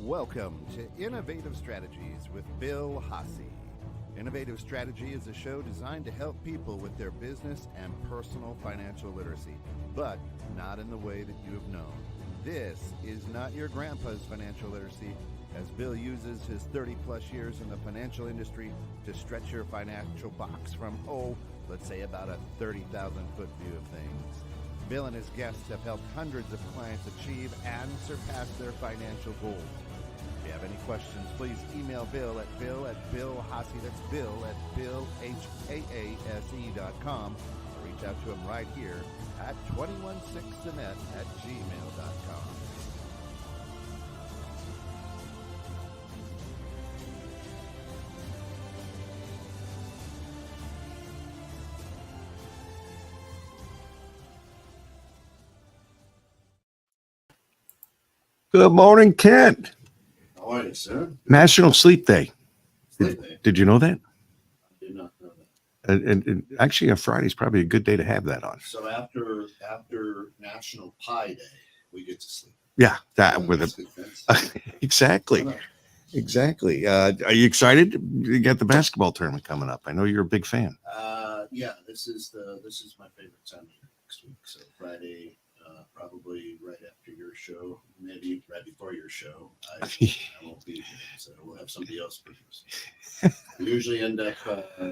Welcome to Innovative Strategies with Bill Hasse. Innovative Strategy is a show designed to help people with their business and personal financial literacy, but not in the way that you have known. This is not your grandpa's financial literacy, as Bill uses his 30-plus years in the financial industry to stretch your financial box from, let's say about a 30,000-foot view of things. Bill and his guests have helped hundreds of clients achieve and surpass their financial goals. If you have any questions, please email Bill at bill@billhasse, that's bill@billhasse.com, or reach out to him right here at 216thenet@gmail.com. Good morning, Kent. How are you, sir? National Sleep Day. Sleep Day. Did you know that? I did not know that. And actually, on Friday is probably a good day to have that on. So after National Pie Day, we get to sleep. Yeah, that with That's it. good. Exactly. Are you excited? You got the basketball tournament coming up. I know you're a big fan. Yeah, this is my favorite time of year next week. So Friday, probably right after your show, maybe right before your show. I won't be here, so we'll have somebody else produce. We usually end up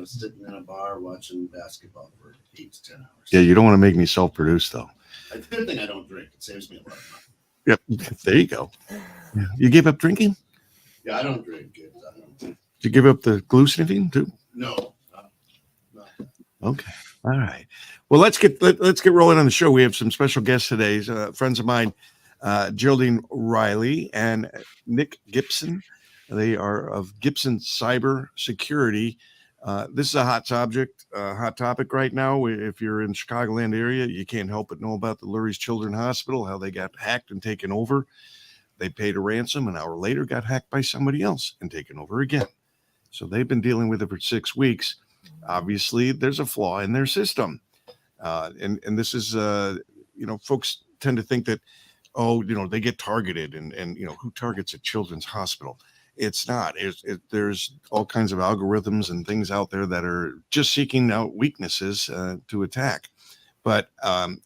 sitting in a bar watching basketball for 8 to 10 hours. Yeah, you don't want to make me self-produce, though. It's a good thing I don't drink. It saves me a lot of money. Yep, there you go. You gave up drinking? Yeah, I don't drink. Did you give up the glucosamine too? No. Okay. All right. Well, let's get rolling on the show. We have some special guests today. Friends of mine, Geraldine Riley and Nick Gibson. They are of Gibson Cyber Security. This is a hot topic right now. If you're in the Chicagoland area, you can't help but know about the Lurie's Children's Hospital, how they got hacked and taken over. They paid a ransom, an hour later got hacked by somebody else and taken over again. So they've been dealing with it for 6 weeks. Obviously, there's a flaw in their system. And this is, folks tend to think that, they get targeted and who targets a children's hospital? It's not. There's all kinds of algorithms and things out there that are just seeking out weaknesses to attack. But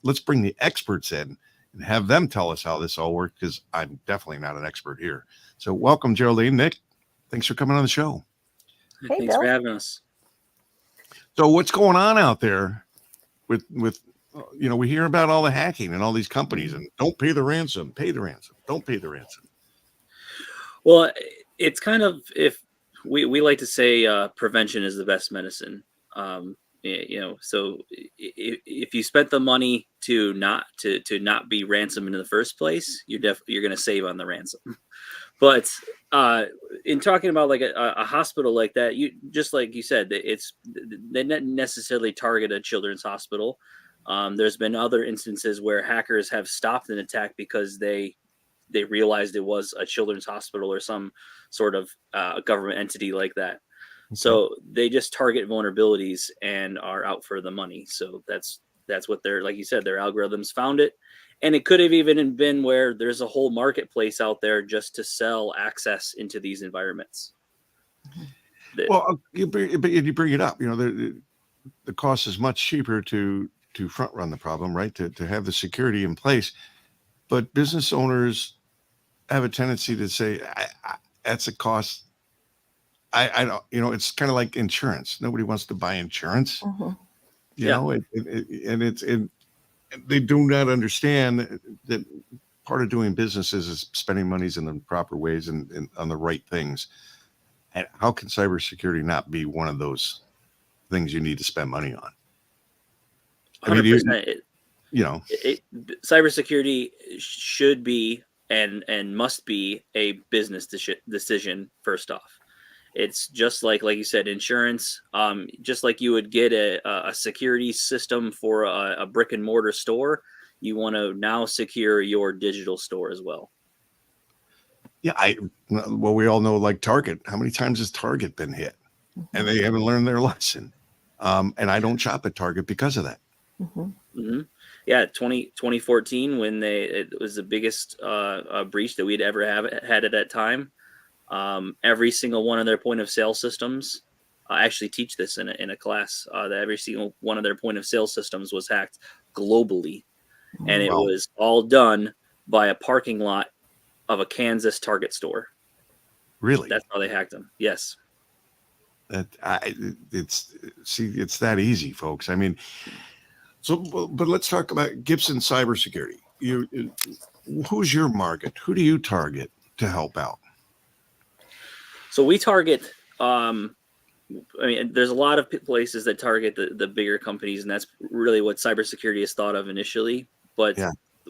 let's bring the experts in and have them tell us how this all works, because I'm definitely not an expert here. So welcome, Geraldine. Nick, thanks for coming on the show. Hey, Thanks Bill. for having us. So what's going on out there with we hear about all the hacking and all these companies and don't pay the ransom, don't pay the ransom. Well, it's kind of, if we like to say prevention is the best medicine. So if you spent the money to not be ransomed in the first place, you're going to save on the ransom. But in talking about like a hospital like that, just like you said, they not necessarily target a children's hospital. There's been other instances where hackers have stopped an attack because they realized it was a children's hospital or some sort of government entity like that. Okay. So they just target vulnerabilities and are out for the money. So that's what like you said, their algorithms found it. And it could have even been where there's a whole marketplace out there just to sell access into these environments. Well, you bring it up. The cost is much cheaper to front run the problem, right? To have the security in place. But business owners have a tendency to say, that's a cost. I don't, it's kind of like insurance. Nobody wants to buy insurance. Mm-hmm. They do not understand that part of doing business is spending monies in the proper ways and on the right things. And how can cybersecurity not be one of those things you need to spend money on? 100%. Cybersecurity should be and must be a business decision first off. It's just like you said, insurance. Just like you would get a security system for a brick and mortar store, you want to now secure your digital store as well. Yeah, we all know, like Target. How many times has Target been hit, and they haven't learned their lesson? And I don't shop at Target because of that. Mm-hmm. Mm-hmm. 2014 when it was the biggest breach that we'd ever had at that time. Every single one of their point of sale systems, I actually teach this in a class, that every single one of their point of sale systems was hacked globally. And it was all done by a parking lot of a Kansas Target store. Really? That's how they hacked them. Yes. It's that easy, folks. I mean, but let's talk about Gibson Cybersecurity. Who's your market? Who do you target to help out? So we target, there's a lot of places that target the bigger companies, and that's really what cybersecurity is thought of initially. But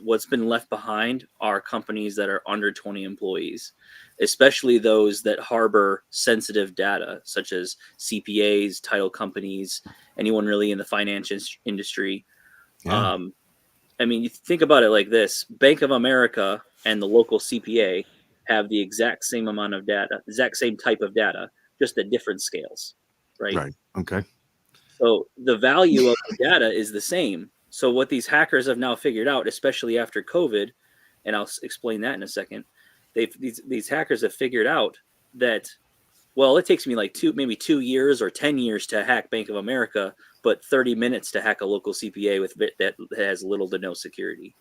what's been left behind are companies that are under 20 employees, especially those that harbor sensitive data, such as CPAs, title companies, anyone really in the finance industry. Yeah. You think about it like this: Bank of America and the local CPA have the exact same amount of data, exact same type of data, just at different scales, right? Right. Okay. So the value of the data is the same. So what these hackers have now figured out, especially after COVID, and I'll explain that in a second, these hackers have figured out that, well, it takes me like maybe 2 years or 10 years to hack Bank of America, but 30 minutes to hack a local CPA that has little to no security.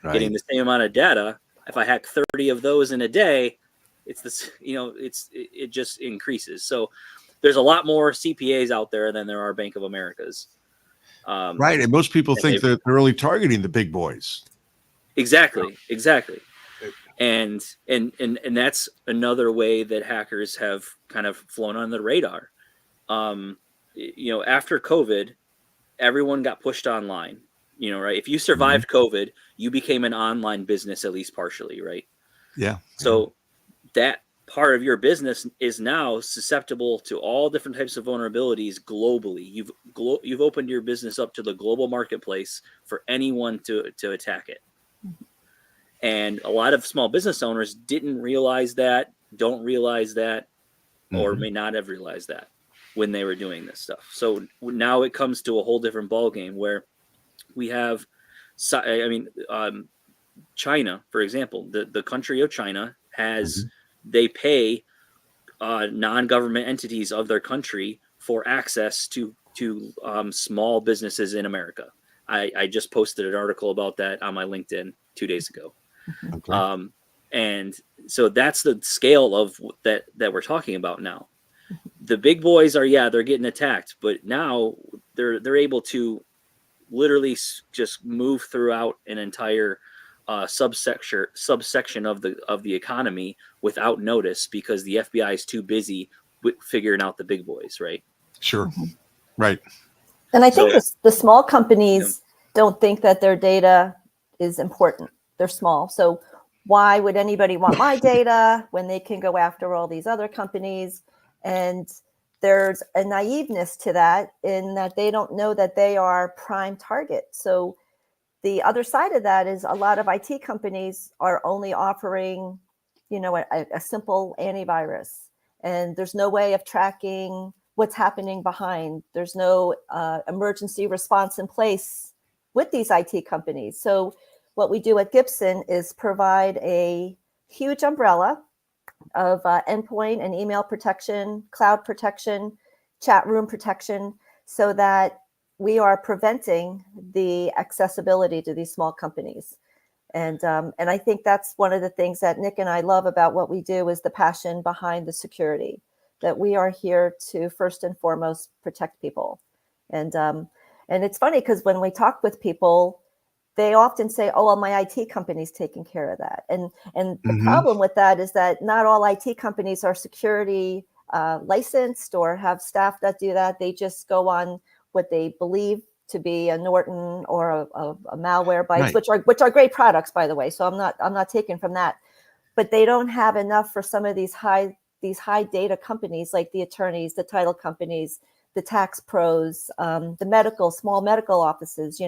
Right. Getting the same amount of data, if I hack 30 of those in a day, it's this, it just increases. So there's a lot more CPAs out there than there are Bank of Americas. Right. And most people think that they're only targeting the big boys. Exactly. And that's another way that hackers have kind of flown on the radar. After COVID, everyone got pushed online, right? If you survived COVID, you became an online business, at least partially, right? Yeah. So that part of your business is now susceptible to all different types of vulnerabilities globally. You've opened your business up to the global marketplace for anyone to attack it. And a lot of small business owners don't realize that, or may not have realized that when they were doing this stuff. So now it comes to a whole different ballgame where we have, China, for example, the country of China has, they pay non-government entities of their country for access to small businesses in America. I just posted an article about that on my LinkedIn 2 days ago. Okay. And so that's the scale of that we're talking about now. The big boys they're getting attacked, but now they're able to literally just move throughout an entire subsection of the economy without notice, because the FBI is too busy figuring out the big boys, right? Sure. Right. And I think the small companies don't think that their data is important. They're small. So why would anybody want my data when they can go after all these other companies? And there's a naiveness to that, in that they don't know that they are prime target. So the other side of that is a lot of IT companies are only offering, a simple antivirus, and there's no way of tracking what's happening behind. There's no emergency response in place with these IT companies. So what we do at Gibson is provide a huge umbrella of endpoint and email protection, cloud protection, chat room protection, so that we are preventing the accessibility to these small companies. And I think that's one of the things that Nick and I love about what we do, is the passion behind the security, that we are here to first and foremost protect people. And it's funny, because when we talk with people, they often say, oh, well, my IT company's taking care of that. And the problem with that is that not all IT companies are security licensed or have staff that do that. They just go on what they believe to be a Norton or a Malwarebytes, right, which are great products, by the way. So I'm not taking from that, but they don't have enough for some of these high data companies, like the attorneys, the title companies, the tax pros, the small medical offices.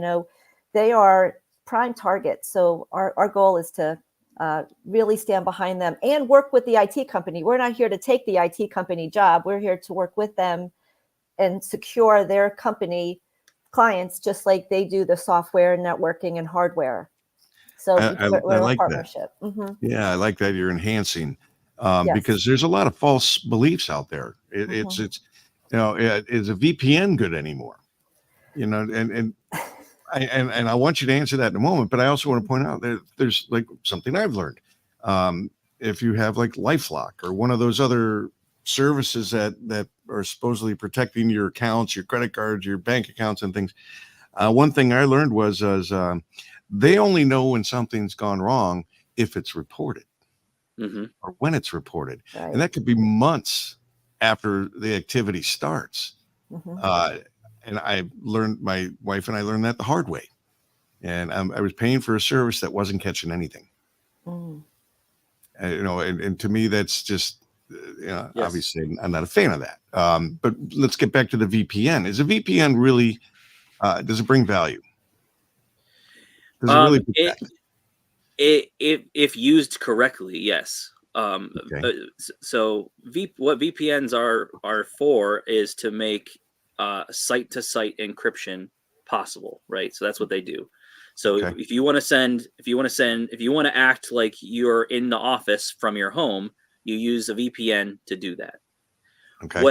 They are prime targets. So our goal is to really stand behind them and work with the IT company. We're not here to take the IT company job. We're here to work with them and secure their company clients, just like they do the software, networking, and hardware. So I we're a like that. partnership. Yeah, I like that you're enhancing, Yes. because there's a lot of false beliefs out there. It's is a VPN good anymore? And I want you to answer that in a moment, but I also want to point out that there's like something I've learned. If you have like LifeLock or one of those other services that are supposedly protecting your accounts, your credit cards, your bank accounts, and things. One thing I learned was they only know when something's gone wrong if it's reported or when it's reported. Right. And that could be months after the activity starts. And my wife and I learned that the hard way. And I was paying for a service that wasn't catching anything. And to me, that's just, Yes. obviously I'm not a fan of that. But let's get back to the VPN. Is a VPN really, does it bring value? Does it really protect? If used correctly, yes. Okay. So what VPNs are for is to make site-to-site encryption possible, right? So that's what they do. So Okay. if you want to act like you're in the office from your home, you use a VPN to do that. Okay.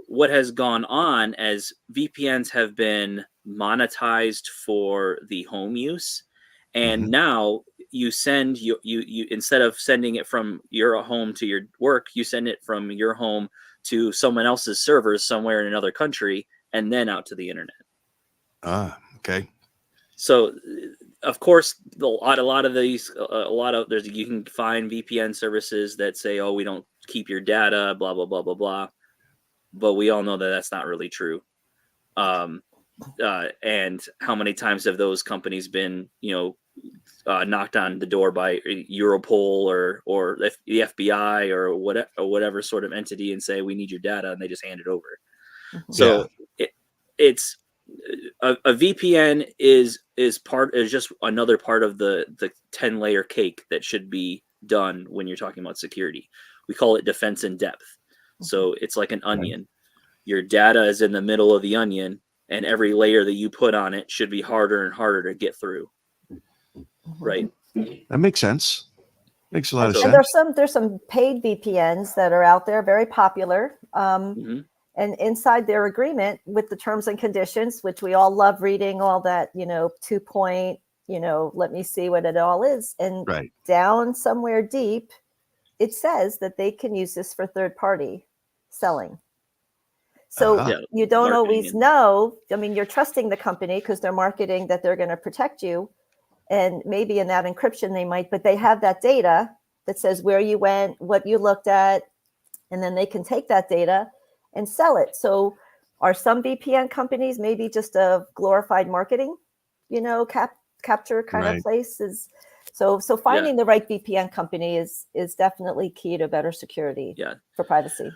What has gone on as VPNs have been monetized for the home use, and now you send you instead of sending it from your home to your work, you send it from your home to someone else's servers somewhere in another country and then out to the internet. Okay. So, of course, a lot of there's you can find VPN services that say, "Oh, we don't keep your data," blah blah blah blah blah. But we all know that that's not really true. And how many times have those companies been, knocked on the door by Europol or the FBI or whatever sort of entity and say, "We need your data," and they just hand it over. So it's a VPN is just another part of the 10-layer cake that should be done when you're talking about security. We call it defense in depth. So it's like an onion. Your data is in the middle of the onion, and every layer that you put on it should be harder and harder to get through. Right. That makes sense. Makes a lot of And sense. there's some paid VPNs that are out there, very popular. And inside their agreement with the terms and conditions, which we all love reading all that, 2-point, let me see what it all is. And down somewhere deep, it says that they can use this for third party selling. So you don't always know. I mean, you're trusting the company because they're marketing that they're going to protect you. And maybe in that encryption they might, but they have that data that says where you went, what you looked at, and then they can take that data and sell it. So are some VPN companies maybe just a glorified marketing, capture kind of places? So finding the right VPN company is definitely key to better security for privacy.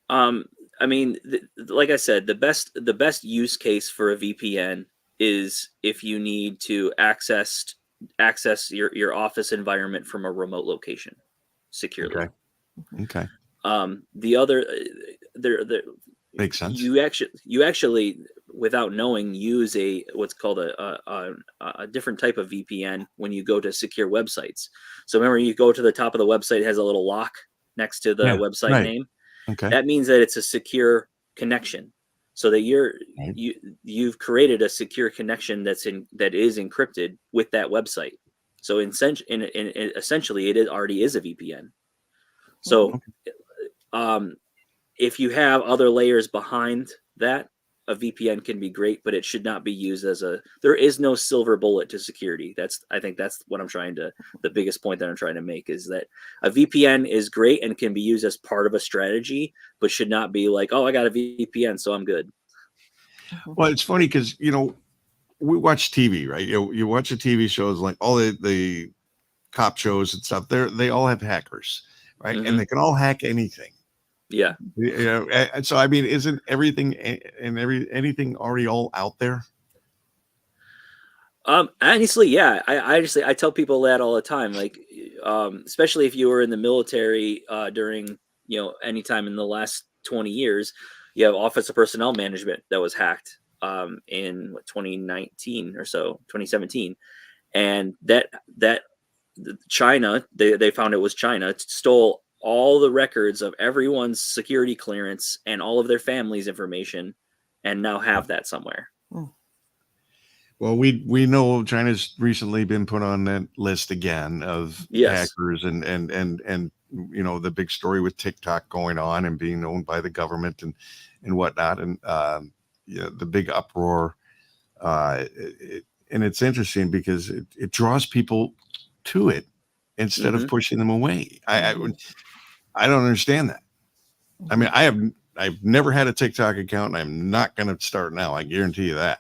I mean, like I said, the best use case for a VPN is if you need to access your office environment from a remote location securely. Okay. The other there makes sense. You actually without knowing use what's called a different type of VPN when you go to secure websites. So remember, you go to the top of the website, it has a little lock next to the website name. Okay. That means that it's a secure connection, so that you've created a secure connection that is encrypted with that website. So essentially, it already is a VPN. So, if you have other layers behind that, a VPN can be great, but it should not be used there is no silver bullet to security. I think that's what the biggest point that I'm trying to make is that a VPN is great and can be used as part of a strategy, but should not be like, oh, I got a VPN, so I'm good. Well, it's funny because, we watch TV, right? You watch the TV shows, like all the cop shows and stuff. They all have hackers, right? And they can all hack anything. Yeah. And so, I mean, isn't everything and anything already all out there? Honestly, yeah. I tell people that all the time, like, especially if you were in the military during, any time in the last 20 years, you have Office of Personnel Management that was hacked. in 2019 or so, 2017, and that China, they found it was China, stole all the records of everyone's security clearance and all of their family's information, and now have that somewhere. Well, we know China's recently been put on that list again of Yes. hackers, and you know, the big story with TikTok going on and being owned by the government and whatnot, and you know, the big uproar. And it's interesting because it draws people to it instead of pushing them away. I don't understand that. I mean, I've never had a TikTok account, and I'm not going to start now. I guarantee you that.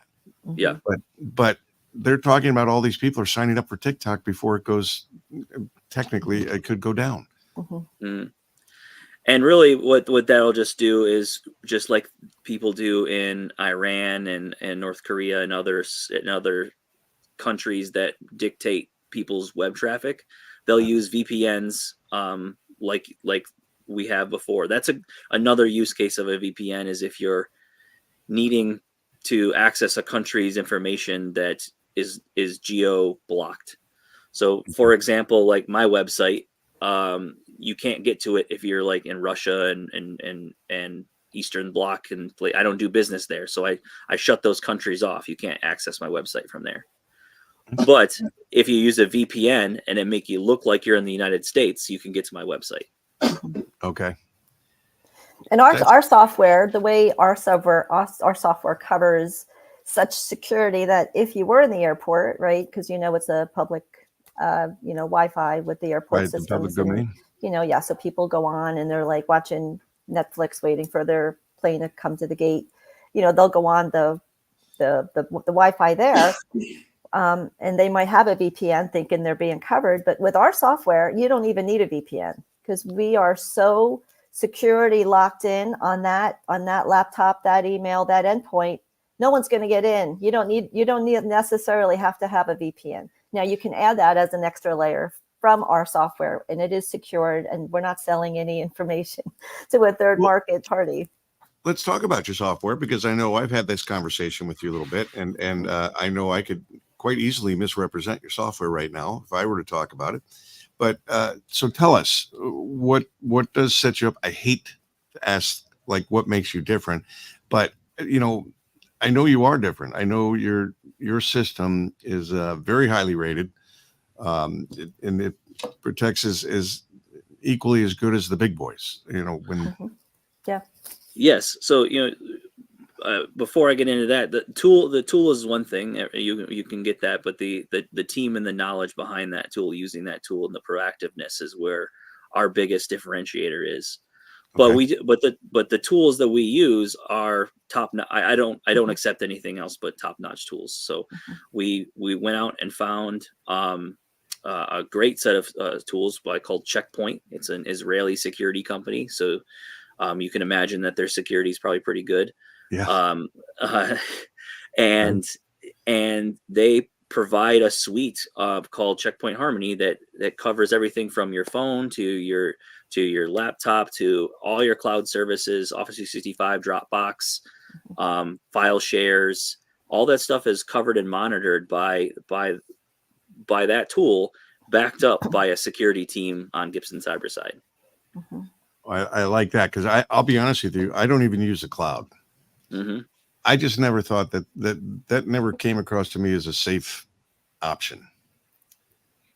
Yeah. But they're talking about all these people are signing up for TikTok before it goes. Technically, it could go down. And really, what that'll just do is just like people do in Iran and North Korea and other countries that dictate people's web traffic. They'll use VPNs, like we have before. That's another use case of a VPN, is if you're needing to access a country's information that is geo blocked. So, for example, like my website, you can't get to it if you're like in Russia and Eastern Bloc, and like, I don't do business there, so I shut those countries off. You can't access my website from there. But if you use a VPN and it make you look like you're in the United States, you can get to my website. Okay. And our software, the way our software covers such security that if you were in the airport, right, because you know it's a public, Wi-Fi with the airport Right, the systems, public domain. And, so people go on and they're like watching Netflix, waiting for their plane to come to the gate. They'll go on the Wi-Fi there, and they might have a VPN thinking they're being covered. But with our software, you don't even need a VPN because we are so security locked in on that laptop, that email, that endpoint. No one's going to get in. You don't need necessarily have to have a VPN. Now you can add that as an extra layer from our software, and it is secured, and we're not selling any information to a third market party. Let's talk about your software, because I know I've had this conversation with you a little bit, and I know I could quite easily misrepresent your software right now if I were to talk about it. But so tell us, what does set you up? I hate to ask like what makes you different, but I know you are different. I know your system is very highly rated, and it protects is equally as good as the big boys. When Yeah. Yes. So before I get into that, the tool is one thing. You can get that, but the team and the knowledge behind that tool, using that tool, and the proactiveness is where our biggest differentiator is. But the tools that we use are top. I don't accept anything else but top notch tools. So we went out and found a great set of tools called Checkpoint. It's an Israeli security company, so you can imagine that their security is probably pretty good. Yeah. And they provide a suite called Checkpoint Harmony that covers everything from your phone to your laptop to all your cloud services, Office 365, Dropbox, file shares. All that stuff is covered and monitored by that tool, backed up by a security team on Gibson Cyberside. I like that, because I'll be honest with you, I don't even use the cloud. I just never thought that never came across to me as a safe option.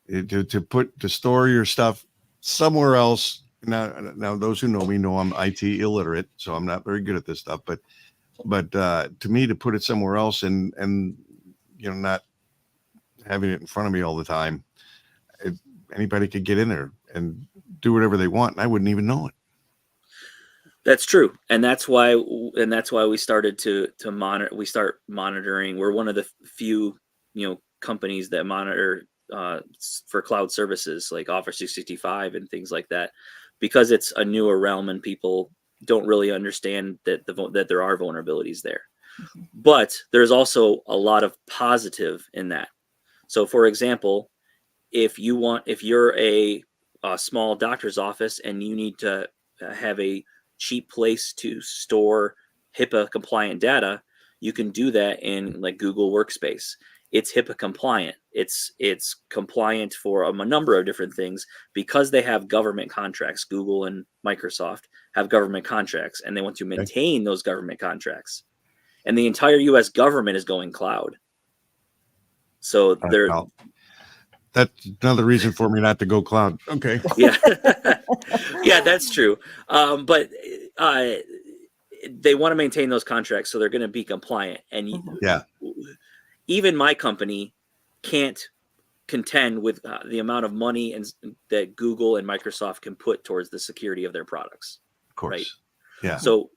To store your stuff somewhere else. Now those who know me know I'm IT illiterate, so I'm not very good at this stuff. But to me, to put it somewhere else and not having it in front of me all the time, anybody could get in there and do whatever they want, and I wouldn't even know it. That's true, and that's why we started to monitor. We start monitoring. We're one of the few companies that monitor for cloud services like Office 365 and things like that, because it's a newer realm and people don't really understand that there are vulnerabilities there. But there's also a lot of positive in that. So, for example, if you're a small doctor's office and you need to have a cheap place to store HIPAA compliant data, You can do that in like Google Workspace. It's HIPAA compliant. It's compliant for a number of different things because they have government contracts. Google and Microsoft have government contracts, and they want to maintain those government contracts. And the entire U.S. government is going cloud. So they're that's another reason for me not to go cloud. Okay. yeah, yeah, that's true. But they want to maintain those contracts, so they're going to be compliant. And even my company can't contend with the amount of money that Google and Microsoft can put towards the security of their products. Of course. Right? Yeah. So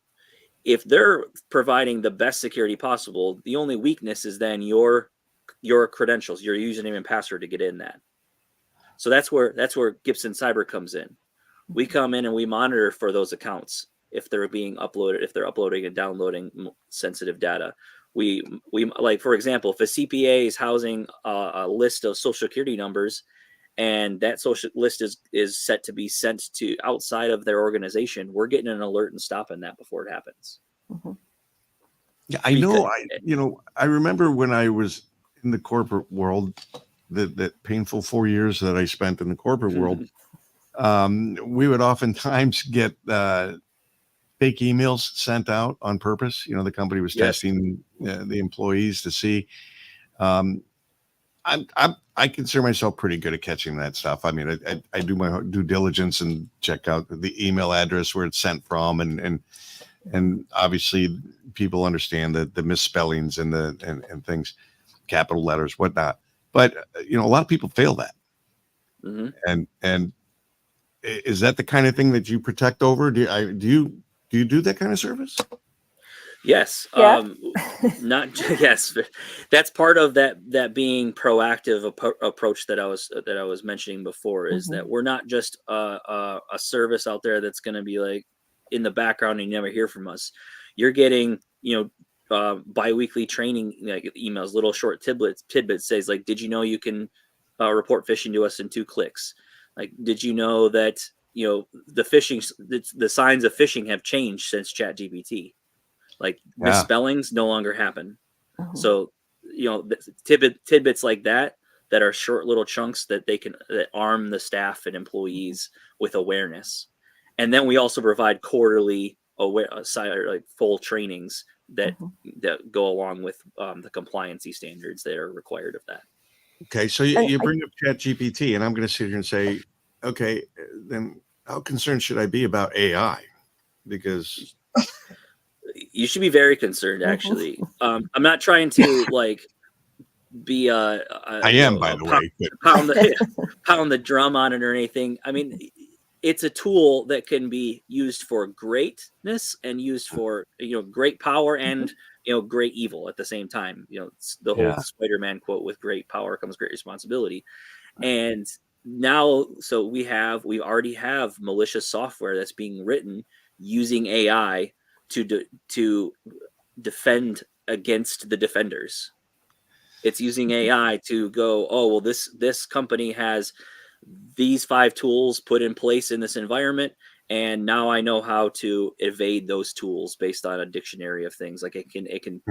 if they're providing the best security possible, the only weakness is then your credentials, your username and password to get in that. So that's where Gibson Cyber comes in. We come in and we monitor for those accounts if they're being uploaded, if they're uploading and downloading sensitive data. We like, for example, if a CPA is housing a list of social security numbers, and that social list is set to be sent to outside of their organization, we're getting an alert and stopping that before it happens. Mm-hmm. Yeah, I know. I remember when I was in the corporate world, that painful 4 years that I spent in the corporate world, we would oftentimes get fake emails sent out on purpose. The company was testing the employees to see. I consider myself pretty good at catching that stuff. I mean, I do my due diligence and check out the email address where it's sent from, and obviously people understand the misspellings and things, capital letters, whatnot. But a lot of people fail that. Mm-hmm. And is that the kind of thing that you protect over? Do you do that kind of service? Yes. Yeah. Yes. That's part of that being proactive approach that I was mentioning before, is that we're not just a service out there that's going to be like in the background and you never hear from us. You're getting, biweekly training, like emails, little short tidbits says like, did you know you can report phishing to us in 2 clicks? Like, did you know that, the signs of phishing have changed since ChatGPT? Like misspellings no longer happen. So, tidbits like that are short little chunks that that arm the staff and employees with awareness. And then we also provide quarterly full trainings that go along with the compliancy standards that are required of that. Okay. So you bring up ChatGPT, and I'm going to sit here and say, okay, then how concerned should I be about AI? Because you should be very concerned, actually. I'm not trying to be I am, by the way, pound the drum on it or anything. I mean, it's a tool that can be used for greatness and used for great power and great evil at the same time. It's the whole Spider-Man quote, with great power comes great responsibility. And now, so we already have malicious software that's being written using AI to defend against the defenders. It's using AI to go, oh, well, this company has these 5 tools put in place in this environment, and now I know how to evade those tools based on a dictionary of things. Like it can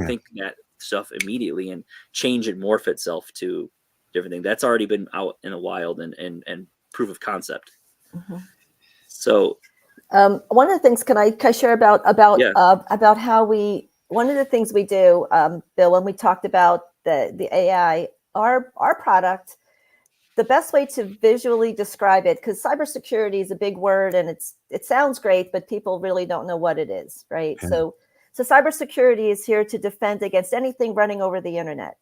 think that stuff immediately and change and morph itself to different things. That's already been out in the wild and proof of concept. So one of the things, can I share about how one of the things we do, Bill, when we talked about the AI, our product, the best way to visually describe it, because cybersecurity is a big word and it sounds great, but people really don't know what it is, right? So cybersecurity is here to defend against anything running over the internet.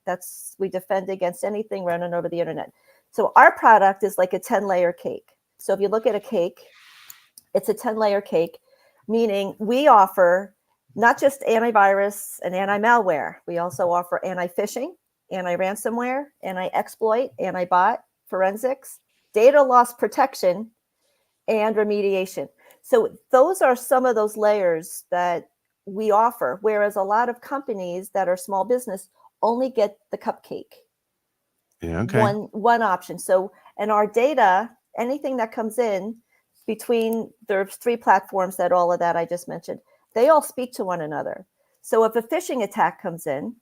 We defend against anything running over the internet. So our product is like a 10-layer cake. So if you look at a cake, it's a 10-layer cake, meaning we offer not just antivirus and anti-malware. We also offer anti-phishing, anti-ransomware, anti-exploit, anti-bot, forensics, data loss protection, and remediation. So those are some of those layers that we offer, whereas a lot of companies that are small business only get the cupcake. Yeah, okay. One option. So, and our data, anything that comes in between, there's 3 platforms that all of that I just mentioned, they all speak to one another. So if a phishing attack comes in,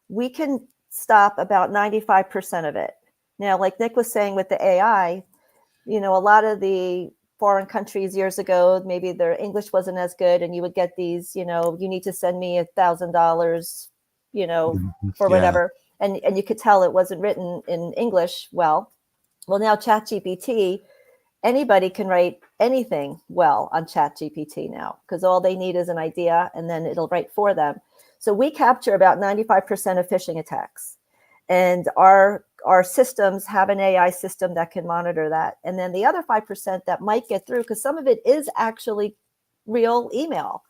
we can stop about 95% of it. Now, like Nick was saying with the AI, a lot of the foreign countries years ago, maybe their English wasn't as good, and you would get these, you need to send me $1,000, for whatever. And you could tell it wasn't written in English well. Well, now ChatGPT, anybody can write anything well on ChatGPT now, because all they need is an idea and then it'll write for them. So we capture about 95% of phishing attacks. And our systems have an AI system that can monitor that. And then the other 5% that might get through, because some of it is actually real email.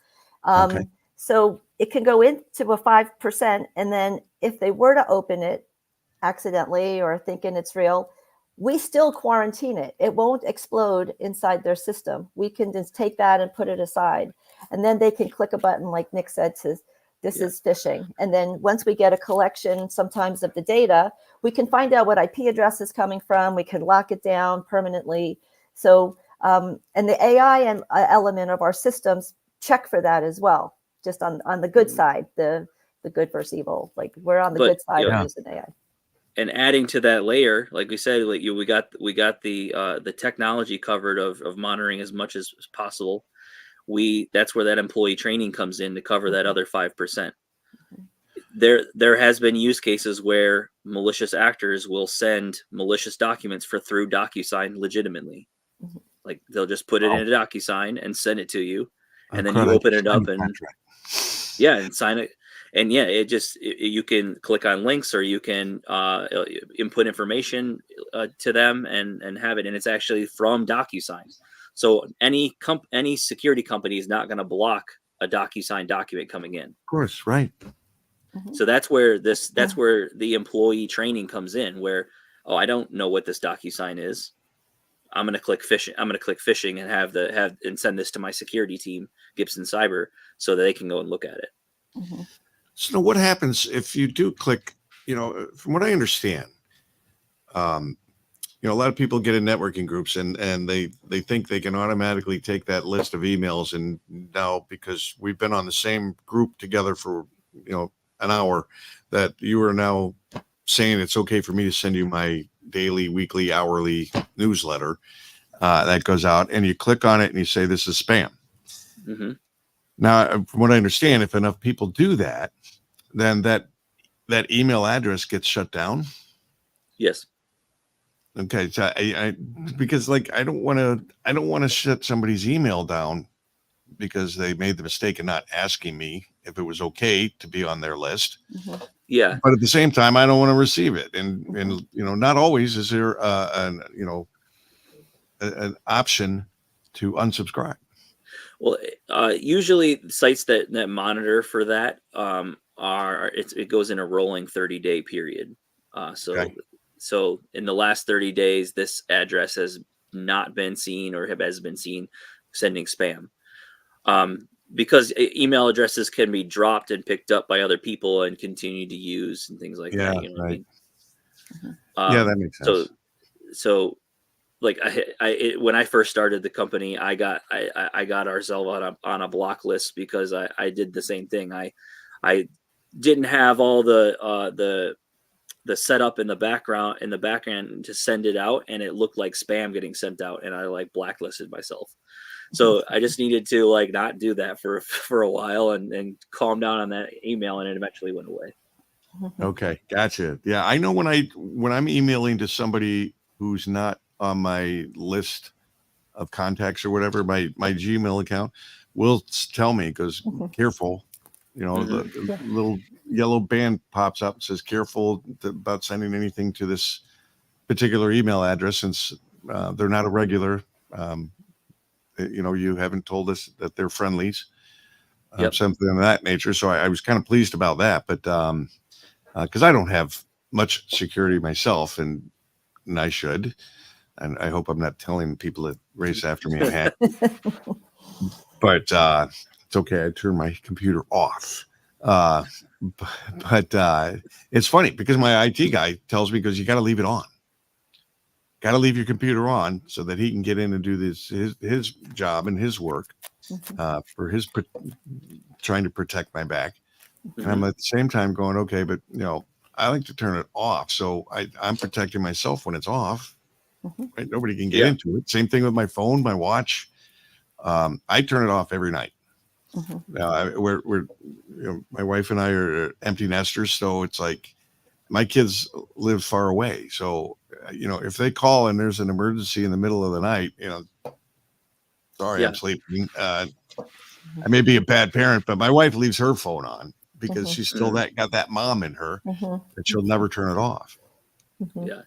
Okay. So it can go into a 5%. And then if they were to open it accidentally or thinking it's real, we still quarantine it. It won't explode inside their system. We can just take that and put it aside. And then they can click a button, like Nick said, says, this is phishing. And then once we get a collection sometimes of the data, we can find out what IP address is coming from. We can lock it down permanently. So, and the AI element of our systems check for that as well, just on the good side, the good versus evil. Like we're on the good side of using AI. And adding to that layer, like we said, like we got the technology covered of monitoring as much as possible. That's where that employee training comes in to cover that other 5%. There has been use cases where malicious actors will send malicious documents through DocuSign legitimately. Like they'll just put it in a DocuSign and send it to you, and then you open it up and and sign it. And you can click on links, or you can input information to them and have it, and it's actually from DocuSign. So any security company is not going to block a DocuSign document coming in. Of course, right. So that's where where the employee training comes in. Where I don't know what this DocuSign is. I'm going to click phishing. I'm going to click phishing and and send this to my security team, Gibson Cyber, so that they can go and look at it. So what happens if you do click? From what I understand, a lot of people get in networking groups and they think they can automatically take that list of emails, and now because we've been on the same group together for an hour, that you are now saying it's okay for me to send you my daily, weekly, hourly newsletter that goes out, and you click on it and you say this is spam. Mm-hmm. Now, from what I understand, if enough people do that, then that email address gets shut down. Yes. Okay, so I because I don't want to shut somebody's email down because they made the mistake of not asking me if it was okay to be on their list. Yeah. But at the same time, I don't want to receive it, and not always is there an option to unsubscribe. Well, usually sites that monitor for that it goes in a rolling 30-day period. So in the last 30 days, this address has not been seen or has been seen sending spam. Because email addresses can be dropped and picked up by other people and continue to use and things like that. What I mean? That makes sense. So like when I first started the company, I got ourselves on a block list because I did the same thing. I didn't have all the setup in the background to send it out, and it looked like spam getting sent out, and I blacklisted myself. So I just needed to not do that for a while and calm down on that email, and it eventually went away. Okay, gotcha. Yeah, I know when I'm emailing to somebody who's not on my list of contacts or whatever, my Gmail account will tell me, goes careful. The little yellow band pops up and says careful about sending anything to this particular email address, since they're not a regular. You haven't told us that they're friendlies, something of that nature. So I was kind of pleased about that, but because I don't have much security myself, and I should, and I hope I'm not telling people to race after me and hack. But it's okay. I turned my computer off. But it's funny because my IT guy tells me, because you got to leave it on. Got to leave your computer on so that he can get in and do his job and his work for his trying to protect my back. And I'm at the same time going, okay, but I like to turn it off. So I'm protecting myself when it's off. Right? Nobody can get into it. Same thing with my phone, my watch. I turn it off every night. Now we're my wife and I are empty nesters, so it's like my kids live far away. So if they call and there's an emergency in the middle of the night, sorry, I'm sleeping. I may be a bad parent, but my wife leaves her phone on because she's still got that mom in her that she'll never turn it off. Yeah.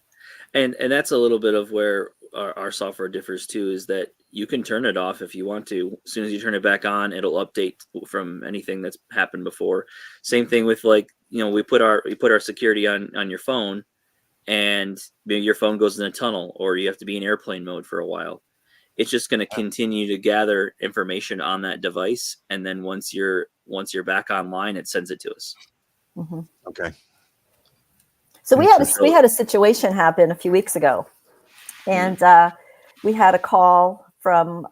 And that's a little bit of where our software differs too, is that you can turn it off if you want to. As soon as you turn it back on, it'll update from anything that's happened before. Same thing with we put our security on your phone, and maybe your phone goes in a tunnel or you have to be in airplane mode for a while. It's just going to continue to gather information on that device, and then once you're back online, it sends it to us. Okay. So we had a situation happen a few weeks ago, and we had a call from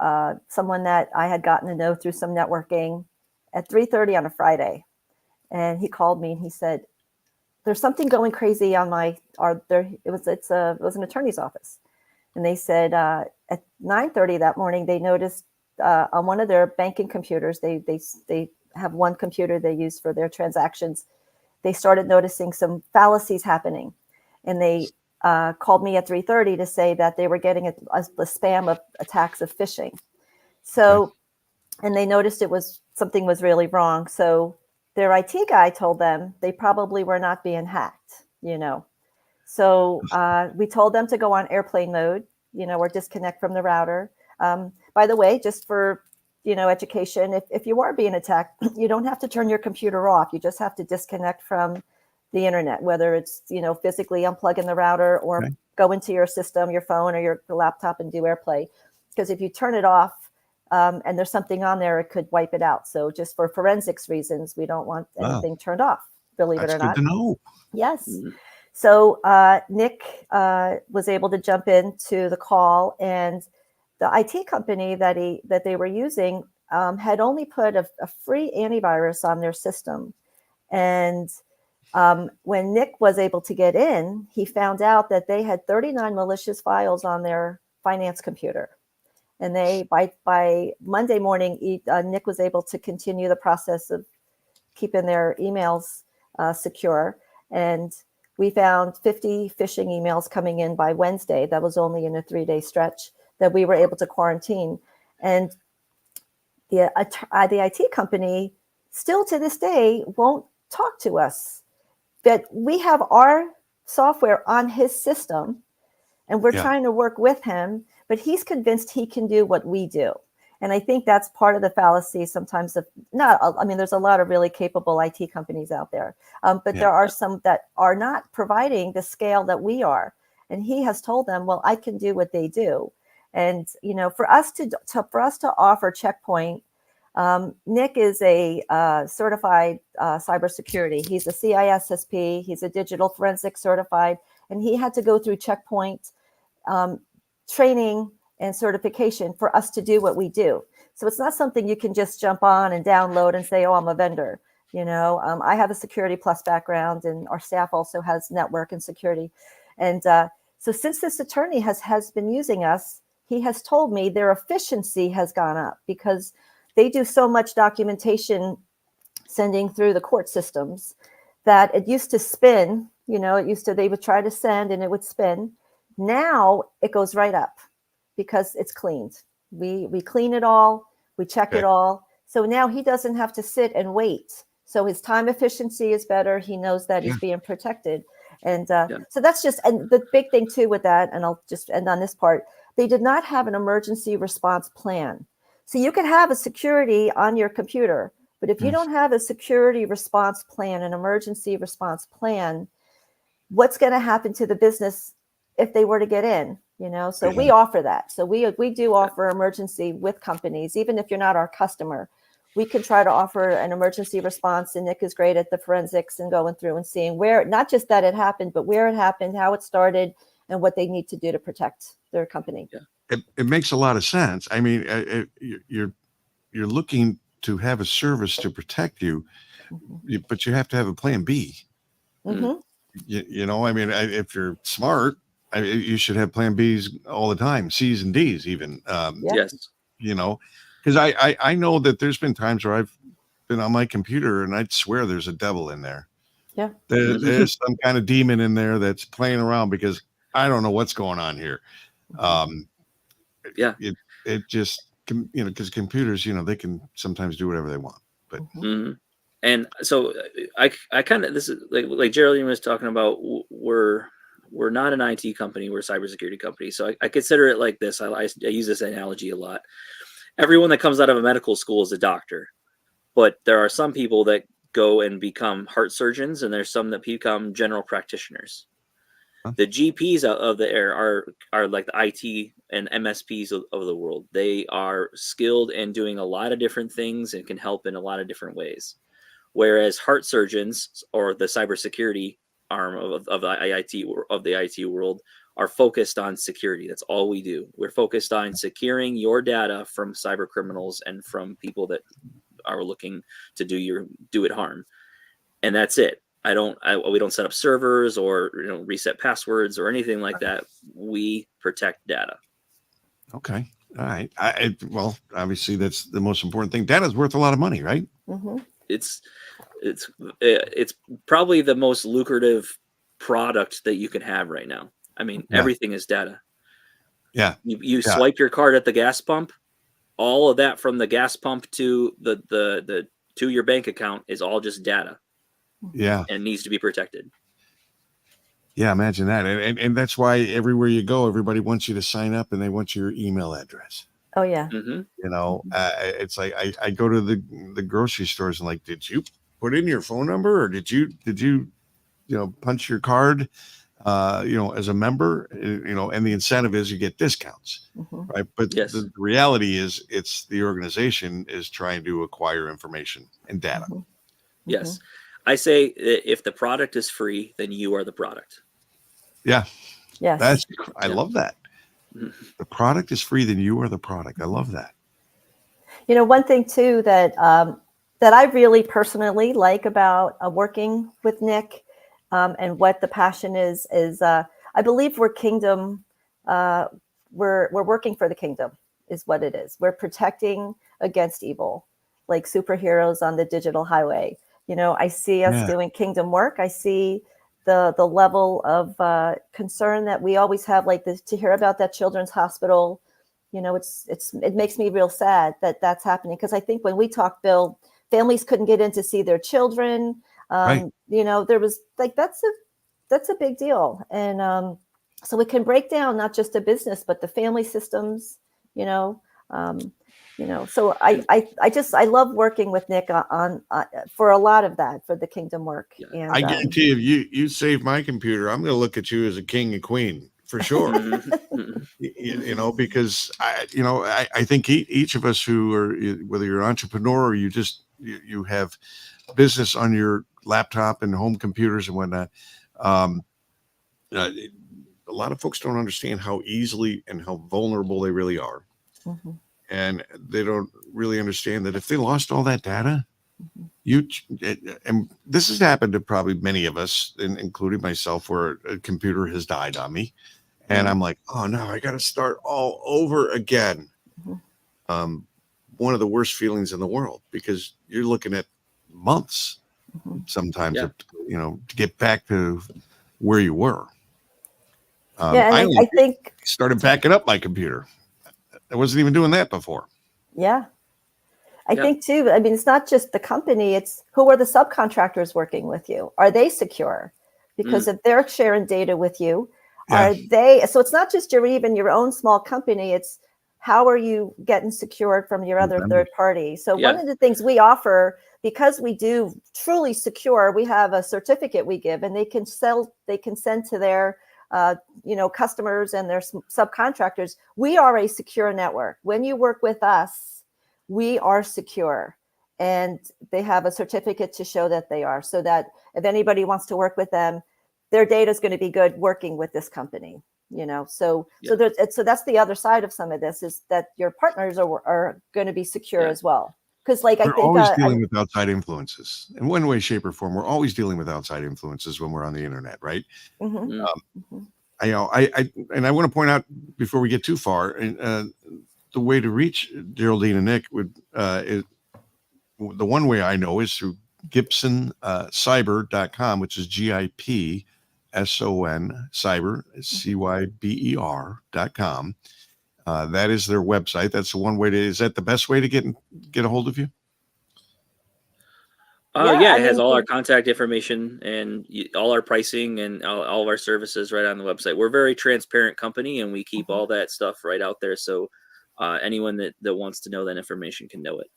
someone that I had gotten to know through some networking at 3:30 on a Friday, and he called me and he said, "There's something going crazy on it was an attorney's office," and they said at 9:30 that morning they noticed on one of their banking computers, they have one computer they use for their transactions. They started noticing some fallacies happening, and they called me at 3:30 to say that they were getting a spam of attacks of phishing. So, and they noticed something was really wrong. So their IT guy told them they probably were not being hacked, So we told them to go on airplane mode, or disconnect from the router. By the way, just for education, if you are being attacked, you don't have to turn your computer off. You just have to disconnect from the internet, whether it's, physically unplugging the router or go into your system, your phone or your laptop and do AirPlay. Because if you turn it off and there's something on there, it could wipe it out. So just for forensics reasons, we don't want anything turned off, believe it or not. That's good to know. Yes. So Nick was able to jump into the call, and the IT company that they were using had only put a free antivirus on their system. And when Nick was able to get in, he found out that they had 39 malicious files on their finance computer. And by Monday morning, Nick was able to continue the process of keeping their emails secure. And we found 50 phishing emails coming in by Wednesday. That was only in a 3-day stretch that we were able to quarantine. And the IT company still to this day won't talk to us. But we have our software on his system, and we're trying to work with him, but he's convinced he can do what we do. And I think that's part of the fallacy sometimes there's a lot of really capable IT companies out there, but there are some that are not providing the scale that we are. And he has told them, well, I can do what they do. And, for us to offer Checkpoint, Nick is a certified cybersecurity. He's a CISSP. He's a digital forensic certified, and he had to go through Checkpoint training and certification for us to do what we do. So it's not something you can just jump on and download and say, oh, I'm a vendor. I have a Security Plus background, and our staff also has network and security. And so since this attorney has been using us, he has told me their efficiency has gone up because they do so much documentation sending through the court systems that it used to spin, they would try to send and it would spin. Now it goes right up because it's cleaned. We clean it all, we check it all. So now he doesn't have to sit and wait. So his time efficiency is better. He knows that he's being protected. And so that's just, and the big thing too with that, and I'll just end on this part, they did not have an emergency response plan. So you could have a security on your computer, but if you don't have a security response plan, an emergency response plan, what's going to happen to the business if they were to get in? So we offer that. So we do offer emergency with companies, even if you're not our customer. We can try to offer an emergency response, and Nick is great at the forensics and going through and seeing where, not just that it happened, but where it happened, how it started, and what they need to do to protect their company. It makes a lot of sense. I mean, you're looking to have a service to protect you. but you have to have a plan B. Mhm. You know, I mean, if you're smart, you should have plan Bs all the time, Cs and Ds even. Yeah. Yes. You know, because I know that there's been times where I've been on my computer and I'd swear there's a devil in there. Yeah. There's some kind of demon in there that's playing around because I don't know what's going on here. Yeah. It just, you know, because computers, you know, they can sometimes do whatever they want. But Mhm. And so I kind of, this is like Geraldine was talking about, we're not an IT company, we're a cybersecurity company. So I consider it like this. I use this analogy a lot. Everyone that comes out of a medical school is a doctor, but there are some people that go and become heart surgeons, and there's some that become general practitioners. Huh. The GPs of the air are like the IT and MSPs of the world. They are skilled in doing a lot of different things and can help in a lot of different ways. Whereas heart surgeons or the cybersecurity arm of the IT world are focused on security. That's all we do. We're focused on securing your data from cyber criminals and from people that are looking to do it harm. And that's it. We don't set up servers or reset passwords or anything like that. We protect data. okay, all right. Well, obviously that's the most important thing. Data's worth a lot of money, right? Mhm. It's probably the most lucrative product that you can have right now. I mean, Yeah. everything is data. Yeah. You Yeah. swipe your card at the gas pump, all of that from the gas pump to the to your bank account is all just data, Yeah. and needs to be protected. Yeah. Imagine that. And that's why everywhere you go, everybody wants you to sign up and they want your email address. Oh yeah. Hmm. You know, it's like I go to the grocery stores and like, did you put in your phone number or did you punch your card, as a member, and the incentive is you get discounts, Mhm. right? But Yes. the reality is it's the organization is trying to acquire information and data. Mhm. Yes. I say if the product is free, then you are the product. Yeah. Yes. I Yeah. love that. Mhm. The product is free, then you are the product. I love that. One thing too that I really personally like about working with Nick, and what the passion is I believe we're kingdom. We're working for the kingdom is what it is. We're protecting against evil, like superheroes on the digital highway. I see us Yeah. doing kingdom work. I see the level of concern that we always have, like this, to hear about that children's hospital. It makes me real sad that that's happening, because I think when we talked, Bill, families couldn't get in to see their children. Right. There was like that's a big deal, and so it can break down not just a business but the family systems. So I love working with Nick on for a lot of that, for the kingdom work. Yeah. And I guarantee you save my computer, I'm going to look at you as a king and queen for sure. Mhm. Because I think each of us who are, whether you're an entrepreneur or you have business on your laptop and home computers and whatnot, a lot of folks don't understand how easily and how vulnerable they really are. Mhm. And they don't really understand that if they lost all that data, and this has happened to probably many of us, including myself, where a computer has died on me. And I'm like, oh no, I got to start all over again. Mhm. One of the worst feelings in the world, because you're looking at months sometimes, Yeah. to get back to where you were. Yeah, and I I think started backing up my computer. I wasn't even doing that before. yeah. I Yeah. think too, I mean, it's not just the company, it's who are the subcontractors working with you? Are they secure? Because if they're sharing data with you, Yeah. so it's not just your own small company, it's how are you getting secured from your other third party? So Yeah. one of the things we offer, because we do truly secure, we have a certificate we give, and they can send to their customers and their subcontractors. We are a secure network. When you work with us, we are secure, and they have a certificate to show that they are, so that if anybody wants to work with them, their data is going to be good working with this company. So that's the other side of some of this, is that your partners are going to be secure Yeah. as well. Because like I We're think always dealing with outside influences in one way, shape, or form. We're always dealing with outside influences when we're on the internet, right? mhm, Mm. mhm. I want to point out before we get too far, the way to reach Geraldine and Nick would is the one way I know is through GibsonCyber.com, which is GIPSON cyber CYBER.com. That is their website. That's the one way to. Is that the best way to get a hold of you? Yeah, Yeah, I it has mean, all our contact information and all our pricing and all of our services right on the website. We're a very transparent company, and we keep all that stuff right out there. So anyone that wants to know that information can know it.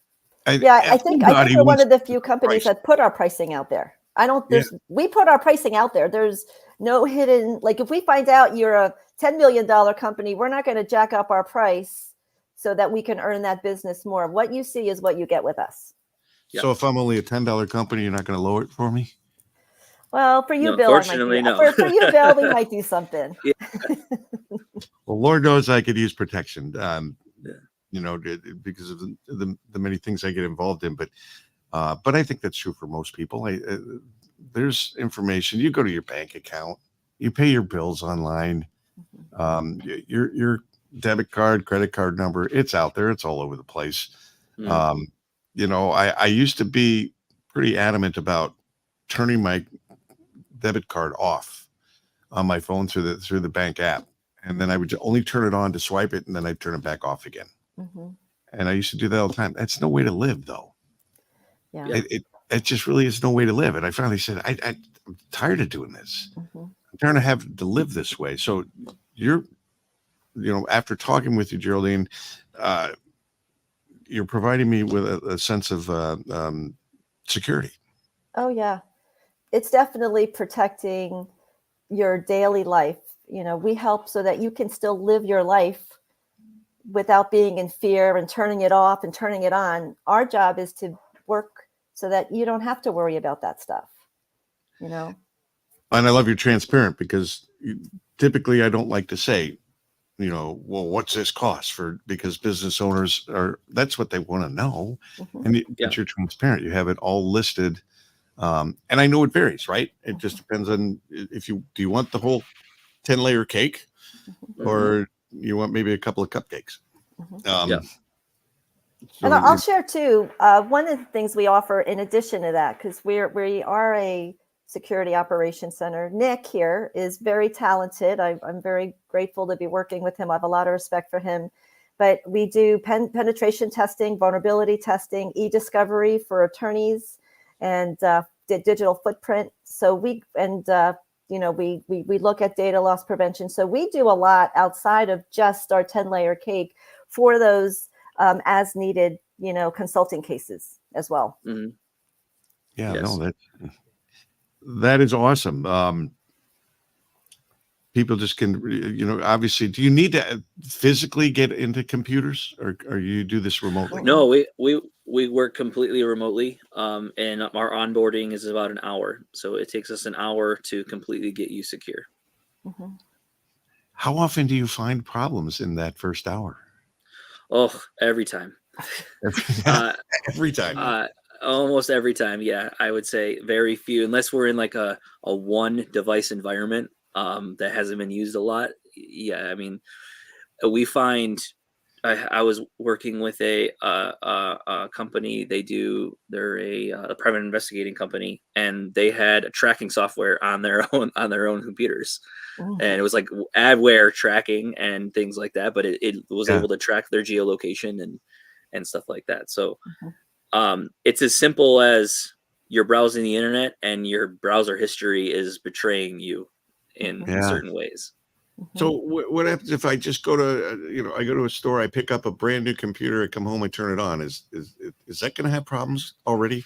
Yeah, I think we're one of the few price. companies that put our pricing out there. We put our pricing out there. There's no hidden, like if we find out you're a $10 million company, we're not going to jack up our price so that we can earn that business more. What you see is what you get with us. Yeah. So if I'm only a $10 company, you're not going to lower it for me? Well, for you, No, Bill, unfortunately, no. for you, Bill, we might do something. Well, Lord knows I could use protection, Yeah. you know, because of the many things I get involved in. But I think that's true for most people. There's information. You go to your bank account, you pay your bills online. Your debit card, credit card number, it's out there. It's all over the place. Mm. You know, I used to be pretty adamant about turning my debit card off on my phone through the bank app, and then I would only turn it on to swipe it, and then I'd turn it back off again. Mhm. And I used to do that all the time. That's no way to live, though. Yeah. It just really is no way to live. And I finally said, I'm tired of doing this. Mhm. I'm trying to have to live this way. So after talking with you, Geraldine, you're providing me with a sense of security. Oh, yeah. It's definitely protecting your daily life. You know, we help so that you can still live your life without being in fear and turning it off and turning it on. Our job is to work so that you don't have to worry about that stuff, you know? And I love you're transparent, because typically I don't like to say, well, what's this cost because business owners that's what they want to know. Mhm. And but you're transparent. You have it all listed. And I know it varies, right? It just depends on do you want the whole 10-layer cake, or you want maybe a couple of cupcakes. And I'll share too. One of the things we offer in addition to that, because we are a security operations center. Nick here is very talented. I'm very grateful to be working with him. I have a lot of respect for him. But we do penetration testing, vulnerability testing, e-discovery for attorneys, and digital footprint. So we look at data loss prevention. So we do a lot outside of just our 10-layer cake for those as needed, consulting cases as well. Mm-hmm. Yeah, Yes. no, that is awesome. People just can, obviously, do you need to physically get into computers, or you do this remotely? No, we work completely remotely, and our onboarding is about an hour. So it takes us an hour to completely get you secure. Mm-hmm. How often do you find problems in that first hour? Oh, every time. Every time. Almost every time. Yeah, I would say very few, unless we're in like a one device environment that hasn't been used a lot. Yeah, I mean, we find. I was working with a company. They're a private investigating company, and they had a tracking software on their own computers, and it was like adware tracking and things like that. But it was able to track their geolocation and stuff like that. So it's as simple as you're browsing the internet and your browser history is betraying you in certain ways. So what happens if I just go to, I go to a store, I pick up a brand new computer, I come home, I turn it on? Is that going to have problems already?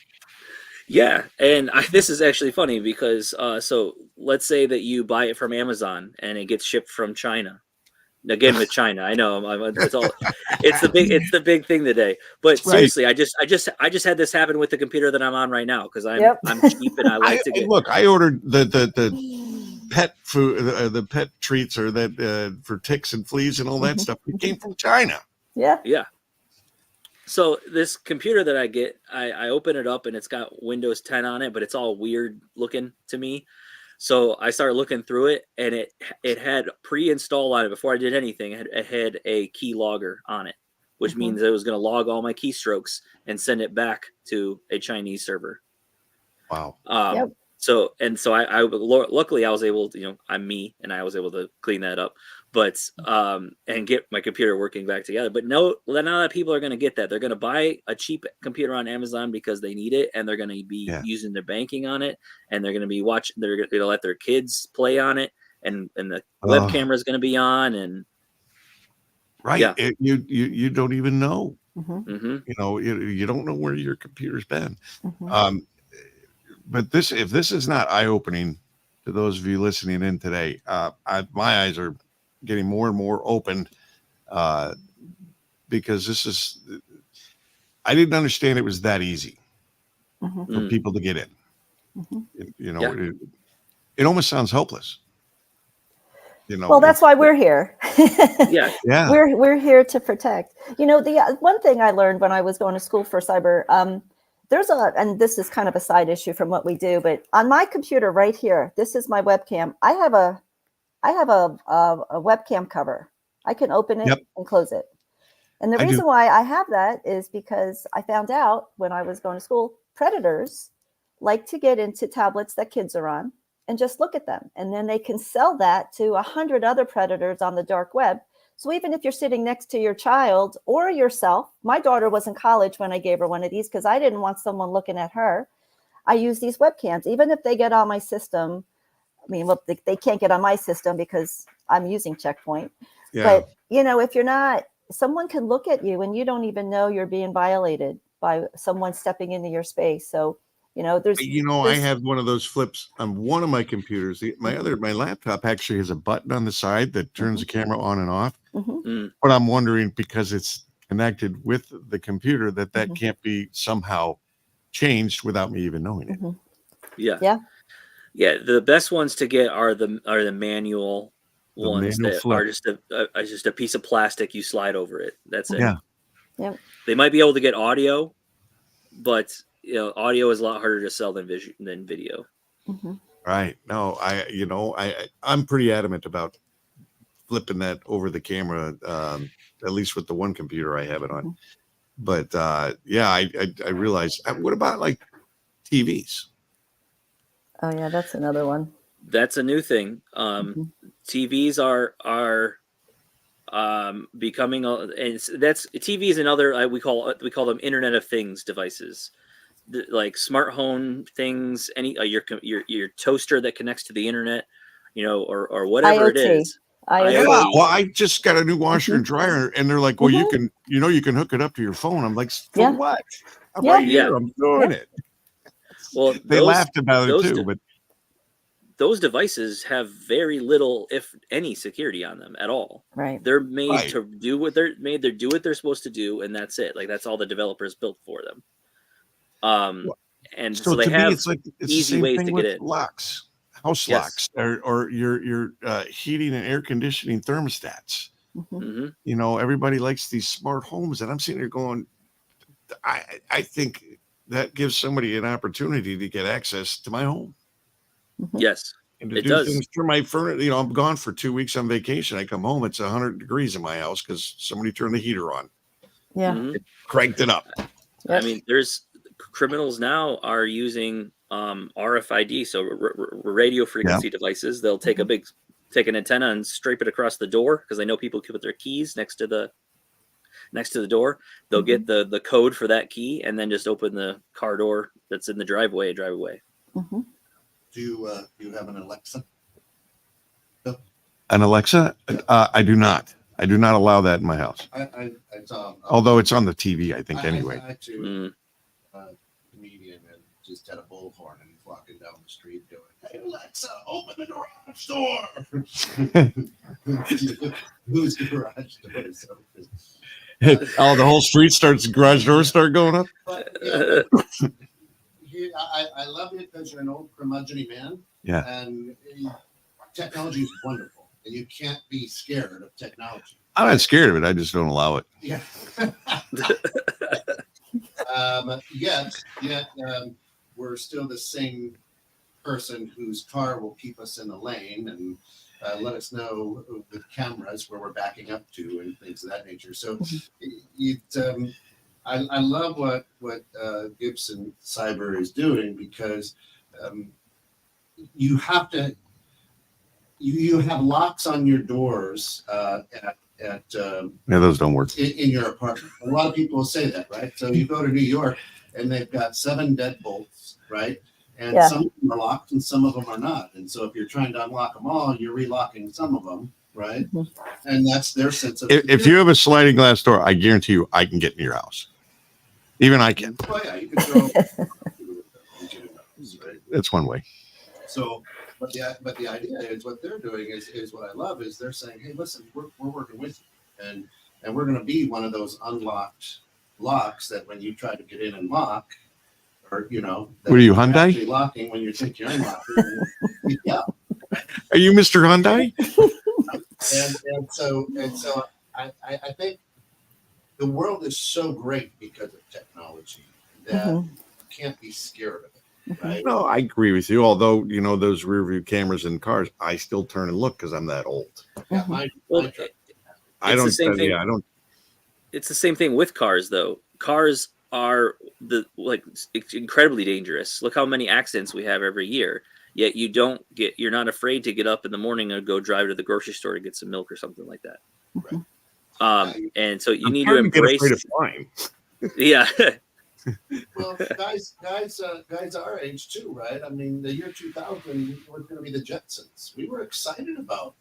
Yeah, and this is actually funny because so let's say that you buy it from Amazon and it gets shipped from China. Again with China, I know it's the big thing today. But seriously, I just had this happen with the computer that I'm on right now because I'm cheap and I like to get. Look, I ordered the pet food, the pet treats, or that for ticks and fleas and all that stuff. It came from China. Yeah. So this computer that I get, I open it up and it's got Windows 10 on it, but it's all weird looking to me. So I started looking through it, and it had pre-installed on it before I did anything. It had a key logger on it, which means it was going to log all my keystrokes and send it back to a Chinese server. Wow. Yep. So I luckily I was able to, I'm me, and I was able to clean that up, but and get my computer working back together. But now that people are going to get that, they're going to buy a cheap computer on Amazon because they need it, and they're going to be using their banking on it, and they're going to be watching. They're going to let their kids play on it, and the web camera is going to be on, and you don't even know. Mm-hmm. You don't know where your computer's been. But if this is not eye-opening to those of you listening in today, my eyes are getting more and more open because I didn't understand it was that easy for people to get in. It almost sounds hopeless. Well, that's why we're here. Yeah. We're here to protect. The one thing I learned when I was going to school for cyber, and this is kind of a side issue from what we do, but on my computer right here, this is my webcam. I have a webcam cover. I can open it and close it. And the reason why I have that is because I found out when I was going to school, predators like to get into tablets that kids are on and just look at them. And then they can sell that to 100 other predators on the dark web. So even if you're sitting next to your child or yourself, my daughter was in college when I gave her one of these because I didn't want someone looking at her. I use these webcams, even if they get on my system. I mean, well, they can't get on my system because I'm using Checkpoint. Yeah. But, if you're not, someone can look at you and you don't even know you're being violated by someone stepping into your space. So, there's. I have one of those flips on one of my computers. My laptop actually has a button on the side that turns the camera on and off. But I'm wondering, because it's connected with the computer, that can't be somehow changed without me even knowing it. Yeah. The best ones to get are the manual ones that flip. Are just a piece of plastic you slide over it. That's it. Yeah. They might be able to get audio, but audio is a lot harder to sell than video. Right. No, I'm pretty adamant about flipping that over the camera, at least with the one computer I have it on. But I realized, what about like TVs? Oh yeah, that's another one. That's a new thing. TVs are becoming, and that's TVs and other we call them Internet of Things devices, like smart home things. Any your toaster that connects to the internet, or whatever IoT. It is. IoT. Well, I just got a new washer and dryer, and they're like, "Well, you can hook it up to your phone." I'm like, "For what? I'm right here. I'm doing it." Well, they laughed about it too, but those devices have very little, if any, security on them at all. Right. They're made to do what they're supposed to do, and that's it. Like, that's all the developers built for them. And so they have easy ways to get in. Locks, house locks, or your heating and air conditioning thermostats. Everybody likes these smart homes, and I'm sitting there going, I think that gives somebody an opportunity to get access to my home. Yes, and to do things for my furniture. I'm gone for 2 weeks on vacation. I come home, it's 100 degrees in my house because somebody turned the heater on. Yeah, it cranked it up. I mean, there's criminals now are using RFID, so radio frequency devices. They'll take an antenna and scrape it across the door because they know people can put their keys next to the door. They'll get the code for that key and then just open the car door that's in the driveway and drive away. Do you have an Alexa? An Alexa? I do not. I do not allow that in my house. Although it's on the TV, I think, anyway. I actually, comedian and just had a bullhorn and he's walking down the street doing, "Hey Alexa, open the garage door." Whose garage door is open? Oh, the whole street garage doors start going up. But, I love it because you're an old curmudgeon man. Yeah. And technology is wonderful, and you can't be scared of technology. I'm not scared of it. I just don't allow it. Yeah. Yet we're still the same person whose car will keep us in the lane and let us know with cameras where we're backing up to and things of that nature. So I love what Gibson Cyber is doing, because you have to you have locks on your doors at those don't work. in your apartment. A lot of people will say that, right? So you go to New York and they've got 7 deadbolts, right? And Yeah. some of them are locked and some of them are not. And so if you're trying to unlock them all, you're relocking some of them, right? And that's their sense of If you have a sliding glass door, I guarantee you, I can get in your house. Even I can. Oh, yeah, you can throw right? That's one way. So, but the idea is what they're doing is what I love is they're saying, hey, listen, we're working with you, and we're going to be one of those unlocked locks that when you try to get in and lock, or What are you, you're Hyundai? actually locking when you think you're unlocking. Yeah, Are you Mr. Hyundai? and so I think the world is so great because of technology that you can't be scared of it. Right? No, I agree with you. Although, those rear view cameras in cars, I still turn and look because I'm that old. Yeah, Well, I don't. the same thing. I don't. It's the same thing with cars, though. Cars are incredibly dangerous. Look how many accidents we have every year. Yet you're not afraid to get up in the morning and go drive to the grocery store to get some milk or something like that. Right. And so you I'm need to starting get embrace. afraid of flying. Yeah. Well, guys our age too, right? I mean, the year 2000 was going to be the Jetsons. We were excited about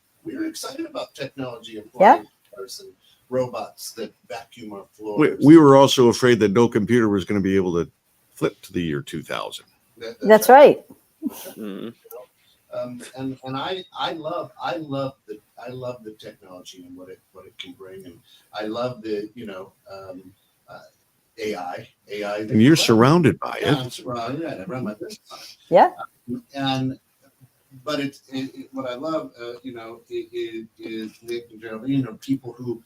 technology and flying cars and robots that vacuum our floors. We were also afraid that no computer was going to be able to flip to the year 2000. That's right. Mhm. And I love the technology and what it can bring, and I love the AI. And you're surrounded by Yeah, it. I'm surrounded. I run my business on it. Yeah. But what I love, is Nick and Geraldine, people who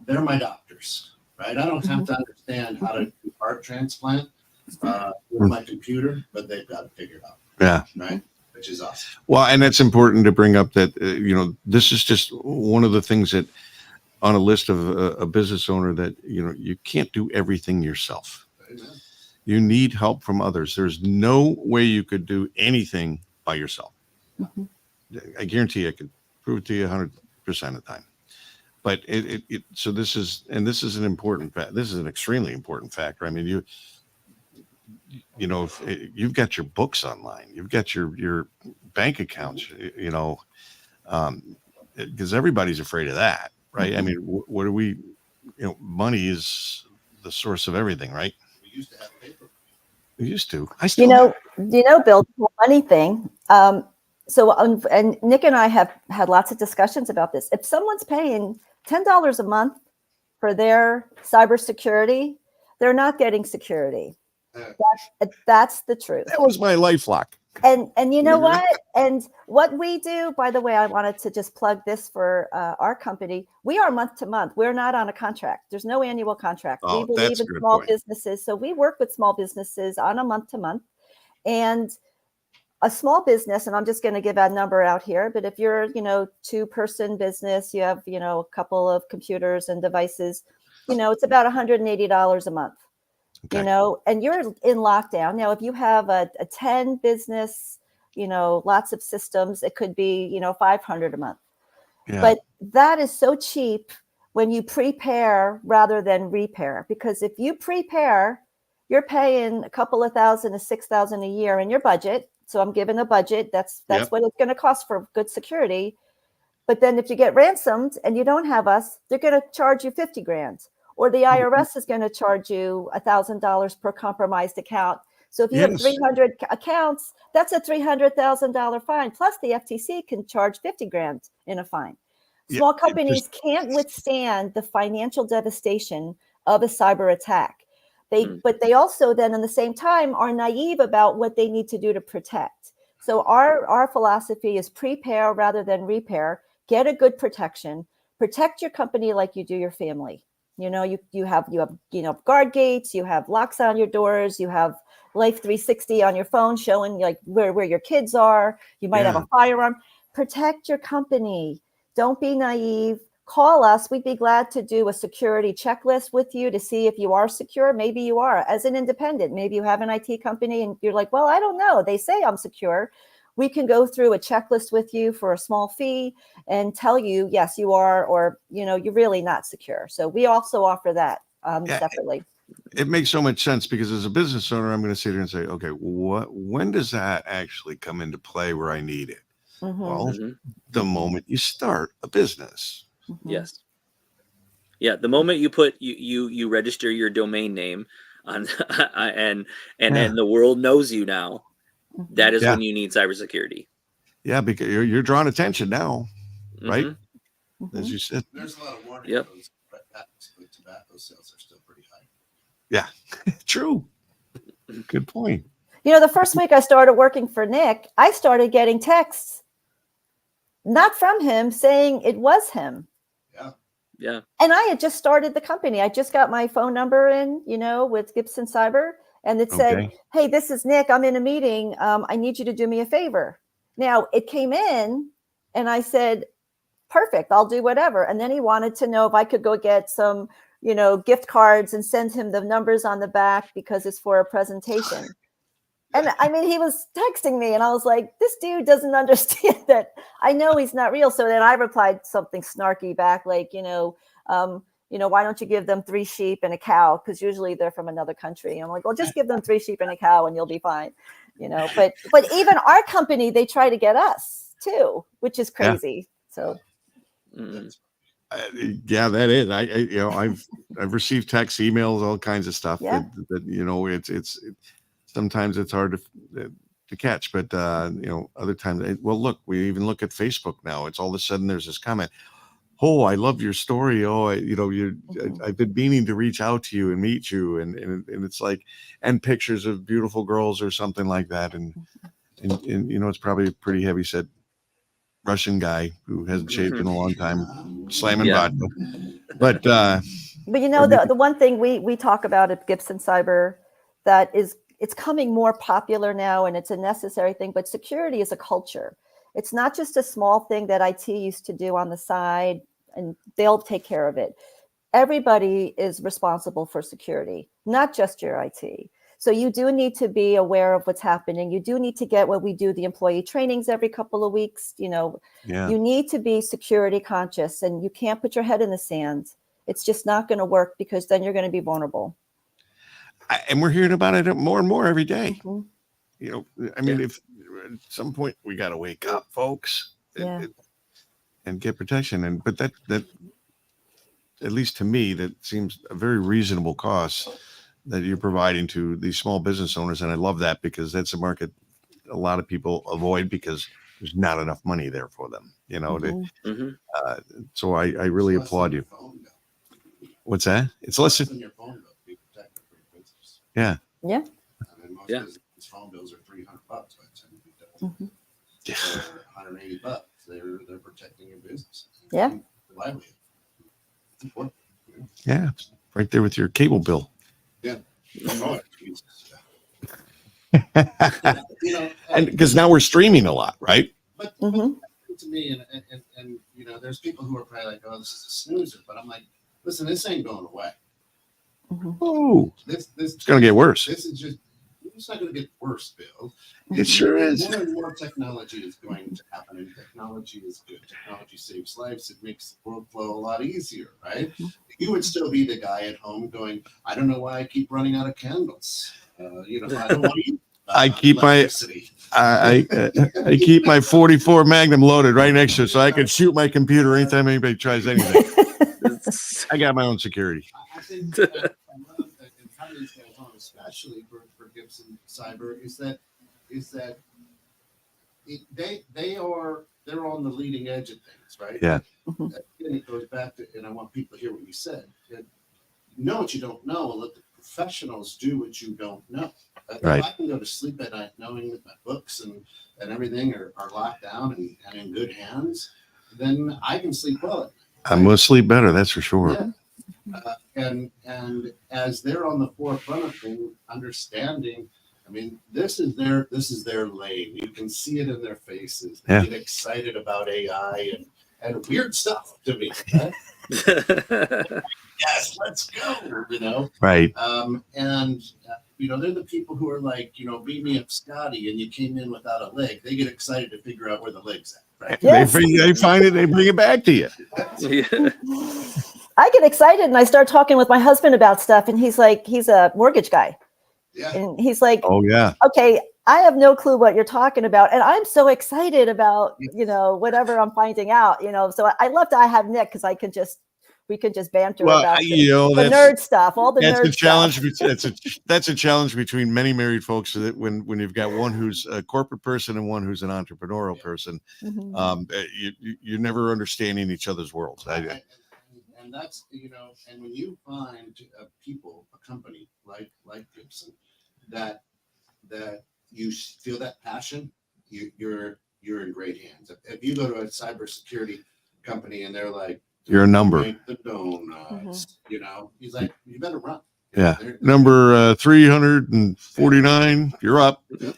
they're my doctors, right? I don't have to understand how to do heart transplant with my computer, but they've got to figure it out. Yeah. Right. Which is awesome. Well, and it's important to bring up that, this is just one of the things that on a list of a business owner that, you can't do everything yourself. Amen. You need help from others. There's no way you could do anything by yourself. I guarantee I could prove it to you 100% of the time. But so this is an important fact. This is an extremely important factor. I mean, if you've got your books online, you've got your bank accounts, because everybody's afraid of that, right? I mean, what are we, money is the source of everything, right? We used to have paper. We used to. I still Bill, the money thing. And Nick and I have had lots of discussions about this. If someone's paying $10 a month for their cybersecurity, they're not getting security. That's the truth. That was my LifeLock. And you know what? And what we do, by the way, I wanted to just plug this for our company. We are month to month. We're not on a contract. There's no annual contract. Oh, We believe that's a in good small point. businesses. So we work with small businesses on a month to month. And a small business, and I'm just going to give a number out here, but if you're, 2-person business, you have, a couple of computers and devices, it's about $180 a month. Okay. And you're in lockdown. Now, if you have a 10 business, lots of systems, it could be, $500 a month. Yeah. But that is so cheap when you prepare rather than repair, because if you prepare, you're paying a couple of $1,000 to $6,000 a year in your budget. So I'm given a budget. That's what it's going to cost for good security. But then if you get ransomed and you don't have us, they're going to charge you $50,000. Or the IRS is going to charge you $1,000 per compromised account. So if you have 300 accounts, that's a $300,000 fine. Plus the FTC can charge $50,000 in a fine. Small companies can't withstand the financial devastation of a cyber attack. But they also then, in the same time, are naive about what they need to do to protect. So our philosophy is prepare rather than repair. Get a good protection. Protect your company like you do your family. You know, you have guard gates, you have locks on your doors, you have Life 360 on your phone showing like where your kids are. You might have a firearm. Protect your company. Don't be naive. Call us. We'd be glad to do a security checklist with you to see if you are secure. Maybe you are. As an independent, maybe you have an IT company and you're like, well, I don't know. They say I'm secure. We can go through a checklist with you for a small fee and tell you, yes, you are, or, you're really not secure. So we also offer that separately. It makes so much sense because as a business owner, I'm going to sit here and say, okay, when does that actually come into play where I need it? Mm-hmm. Well, the moment you start a business. Mm-hmm. Yes. Yeah. The moment you put you register your domain name on and then the world knows you now, that is when you need cybersecurity. Yeah, because you're drawing attention now, right? Mm-hmm. As you said. There's a lot of warning. Yep. But tobacco sales are still pretty high. Yeah, true. Good point. The first week I started working for Nick, I started getting texts, not from him, saying it was him. Yeah. Yeah. And I had just started the company. I just got my phone number in, with Gibson Cyber. And it said, hey, this is Nick. I'm in a meeting. I need you to do me a favor. Now it came in and I said, perfect, I'll do whatever. And then he wanted to know if I could go get some, gift cards and send him the numbers on the back because it's for a presentation. And I mean, he was texting me and I was like, this dude doesn't understand that. I know he's not real. So then I replied something snarky back, like, why don't you give them 3 sheep and a cow? Because usually they're from another country. I'm like, well, just give them 3 sheep and a cow and you'll be fine. But even our company, they try to get us too, which is crazy. So. Yeah, that is. I've received texts, emails, all kinds of stuff that it's sometimes it's hard to catch, but other times, look, we even look at Facebook now. It's all of a sudden there's this comment. Oh, I love your story. Oh, I've been meaning to reach out to you and meet you, and it's like, and pictures of beautiful girls or something like that, and it's probably a pretty heavy set Russian guy who hasn't shaved in a long time, slamming vodka. But the one thing we talk about at Gibson Cyber that is, it's coming more popular now and it's a necessary thing, but security is a culture. It's not just a small thing that IT used to do on the side and they'll take care of it. Everybody is responsible for security, not just your IT. So you do need to be aware of what's happening. You do need to get what we do, the employee trainings every couple of weeks. You need to be security conscious and you can't put your head in the sand. It's just not going to work because then you're going to be vulnerable. And we're hearing about it more and more every day. Mm-hmm. If at some point we got to wake up, folks, and get protection. But that, at least to me, that seems a very reasonable cost that you're providing to these small business owners. And I love that because that's a market a lot of people avoid because there's not enough money there for them, so I really applaud you. What's that? It's less than your phone bill. Be protected for your business. Yeah. Yeah. I mean, most business phone bills are $300 by the time you get done. Mm-hmm. $180. They're protecting your business. Yeah. Your livelihood. It's important. Yeah. Right there with your cable bill. Yeah. Oh, Jesus. And because now we're streaming a lot, right? But Mm-hmm. to me, and there's people who are probably like, oh, this is a snoozer. But I'm like, listen, this ain't going away. Mm-hmm. Oh, This it's going to get worse. This is just, it's not going to get worse, Bill. It sure is. More and more technology is going to happen, and technology is good. Technology saves lives. It makes the workflow a lot easier, right? You would still be the guy at home going, I don't know why I keep running out of candles. I don't want to eat. I keep electricity. I keep my 44 Magnum loaded right next to it so I can shoot my computer anytime anybody tries anything. I got my own security. I think that one of the companies that on, especially for Gibson Cyber, is that they're on the leading edge of things, right? Yeah. And it goes back to, and I want people to hear what you said. Know what you don't know, and let the professionals do what you don't know. Right. If I can go to sleep at night knowing that my books and everything are locked down and in good hands, then I can sleep well at night. I'm going to sleep better, that's for sure. Yeah. And as they're on the forefront of things, understanding, I mean, this is their lane. You can see it in their faces. They Yeah. get excited about AI and weird stuff to me. Right? Yes, let's go. You know, Right. and they're the people who are like, beat me up, Scotty, and you came in without a leg. They get excited to figure out where the leg's at. Right? Yes. They find it, they bring it back to you. Yeah. I get excited and I start talking with my husband about stuff, and he's like, he's a mortgage guy, Yeah. and he's like, Oh yeah. okay, I have no clue what you're talking about, and I'm so excited about whatever I'm finding out. So I love that I have Nick because we can just banter Well, about the that's nerd stuff, all the that's nerd a challenge. stuff. That's a challenge between many married folks. That when you've got one who's a corporate person and one who's an entrepreneurial person, Mhm. you're never understanding each other's worlds. And that's and when you find a company like Gibson that you feel that passion, you're in great hands. If you go to a cybersecurity company and they're like, You're a number. make the donuts, he's like, you better run. Yeah. They're- Number 349. You're up. Yeah.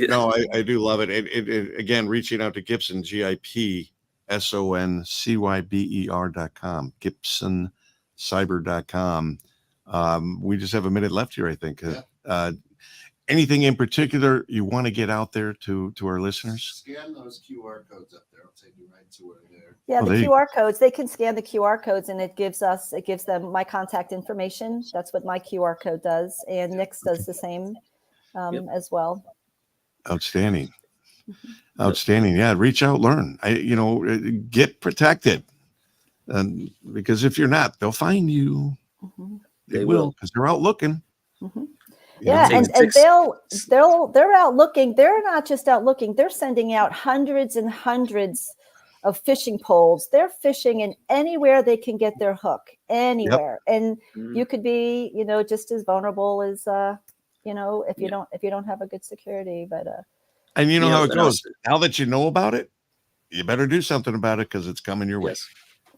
No, I do love it. It again, reaching out to Gibson, GIPSONCYBER.com, GibsonCyber.com. We just have a minute left here, I think. Anything in particular you want to get out there to our listeners? Scan those QR codes up there. I'll take you right to where they're. Yeah, Oh, the there you QR codes, they can scan the QR codes and it gives them my contact information. That's what my QR code does. And Nick's does the same Yep. as well. Outstanding. Outstanding. Yeah. Reach out, learn. Get protected. And because if you're not, they'll find you. Mhm. They will, because they're out looking. Mhm. You know, Yeah, takes and six- they're out looking. They're not just out looking. They're sending out hundreds and hundreds of fishing poles. They're fishing in anywhere they can get their hook, anywhere. And Mhm. you could be, just as vulnerable as, if you don't have a good security. But and you know Yeah, how it and goes. also- Now that you know about it, you better do something about it because it's coming your way. Yes.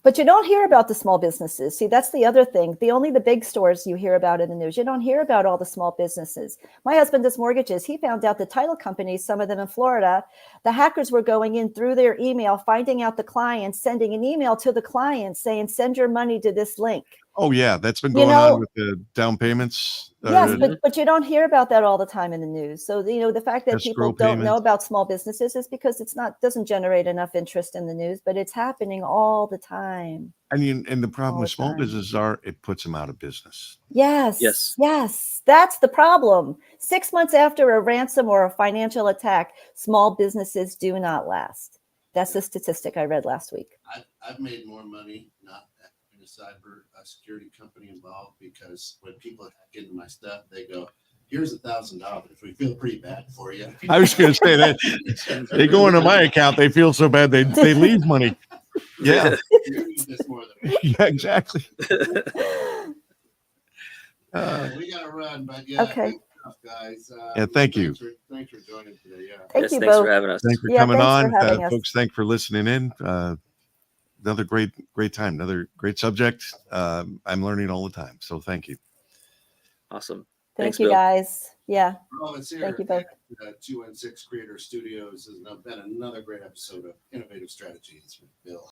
But you don't hear about the small businesses. See, that's the other thing. Only the big stores you hear about in the news. You don't hear about all the small businesses. My husband does mortgages. He found out the title companies, some of them in Florida, the hackers were going in through their email, finding out the clients, sending an email to the clients saying, send your money to this link. Oh yeah, that's been You going know- on with the down payments. Yes, but you don't hear about that all the time in the news. So the fact that Escrow people don't know payments. about small businesses is because doesn't generate enough interest in the news, but it's happening all the time. And the problem All with the small time. businesses it puts them out of business. Yes. Yes. Yes. That's the problem. 6 months after a ransom or a financial attack, small businesses do not last. That's the statistic I read last week. I've made more money not having a cyber security company involved because when people hack into my stuff, they go, "Here's $1,000. We feel pretty bad for you." I was going to say that they go into my account, they feel so bad they leave money. Yeah, You need this more than me. yeah, exactly. We gotta run, but yeah. Okay. Good stuff, guys. Yeah, thank you. Thanks for joining today. Yeah. Thank Yes, you thanks both. for having us. Thanks for Yeah, coming thanks on, for having us. folks. Thanks for listening in. Another great time. Another great subject. I'm learning all the time. So thank you. Awesome. Thank Thanks, you, Bill. guys. Yeah. For all that's here, Thank you both. 216 Creator Studios has been another great episode of Innovative Strategies with Bill